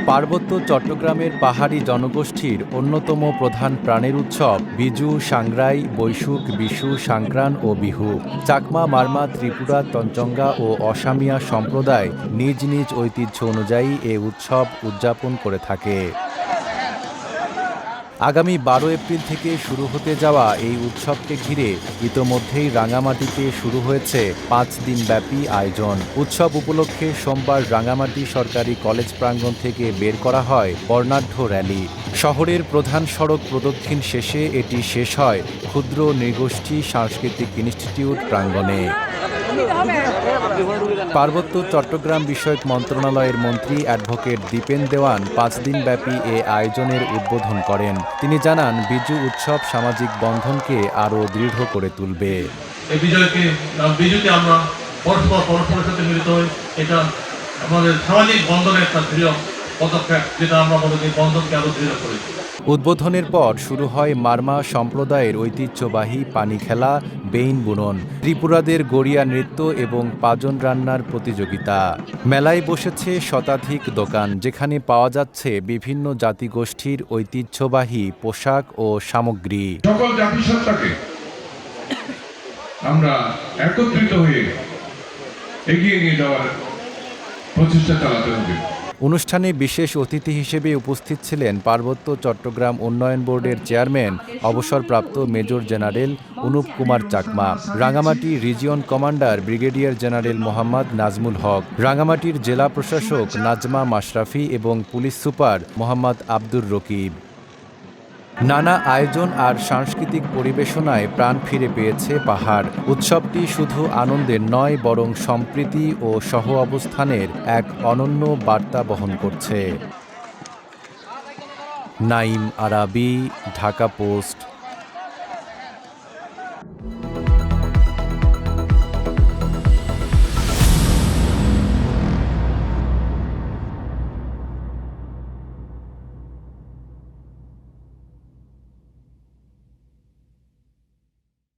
পার্বত্য চট্টগ্রামের পাহাড়ি জনগোষ্ঠীর অন্যতম প্রধান প্রাণের উৎসব বিজু, সাংগ্রাই, বৈশুখ, বিশু, সংক্রান ও বিহু। চাকমা, মারমা, ত্রিপুরা, তঞ্চঙ্গা ও অসামিয়া সম্প্রদায় নিজ নিজ ঐতিহ্য অনুযায়ী এ উৎসব উদযাপন করে থাকে। আগামী 12 এপ্রিল থেকে শুরু হতে যাওয়া এই উৎসবকে ঘিরে ইতোমধ্যেই রাঙামাটিতে শুরু হয়েছে 5 দিনব্যাপী আয়োজন। উৎসব উপলক্ষে সোমবার রাঙামাটি সরকারি কলেজ প্রাঙ্গণ থেকে বের করা হয় বর্ণাঢ্য র্যালি। শহরের প্রধান সড়ক প্রদক্ষিণ শেষে এটি শেষ হয় ক্ষুদ্র নৃগোষ্ঠী সাংস্কৃতিক ইনস্টিটিউট প্রাঙ্গণে। পার্বত্য চট্টগ্রাম বিষয়ক মন্ত্রণালয়ের মন্ত্রী অ্যাডভোকেট দীপেন দেওয়ান 5 দিনব্যাপী এ আয়োজনের উদ্বোধন করেন। তিনি জানান, বিজু উৎসব সামাজিক বন্ধনকে আরও দৃঢ় করে তুলবে। এই বিজুতে আমরা পরস্পরের সাথে মিলিত হই। এটা আমাদের সামাজিক বন্ধনের একটা দৃঢ় পদক্ষেপ, যেটা আমরা বলি বন্ধনকে আরও দৃঢ় করি। উদ্বোধনের পর শুরু হয় মারমা সম্প্রদায়ের ঐতিহ্যবাহী পানি খেলা, বেইন বুনন, ত্রিপুরাদের গড়িয়া নৃত্য এবং পাজন রান্নার প্রতিযোগিতা। মেলায় বসেছে শতাধিক দোকান, যেখানে পাওয়া যাচ্ছে বিভিন্ন জাতিগোষ্ঠীর ঐতিহ্যবাহী পোশাক ও সামগ্রী। সকল জাতিসত্তাকে আমরা একত্রিত হয়ে এগিয়ে নিয়ে যাওয়ার প্রচেষ্টা চালাতে হবে। অনুষ্ঠানে বিশেষ অতিথি হিসেবে উপস্থিত ছিলেন পার্বত্য চট্টগ্রাম উন্নয়ন বোর্ডের চেয়ারম্যান অবসরপ্রাপ্ত major general Anup Kumar Chakma, Rangamati region commander brigadier general Mohammad Nazmul Haque, রাঙামাটির জেলা প্রশাসক নাজমা মাশরাফি এবং পুলিশ সুপার মোহাম্মদ আব্দুর রকিব। নানা আয়োজন আর সাংস্কৃতিক পরিবেশনায় প্রাণ ফিরে পেয়েছে পাহাড়। উৎসবটি শুধু আনন্দের নয়, বরং সম্প্রীতি ও সহ অবস্থানের এক অনন্য বার্তা বহন করছে। নাইম আরাবী, ঢাকা পোস্ট।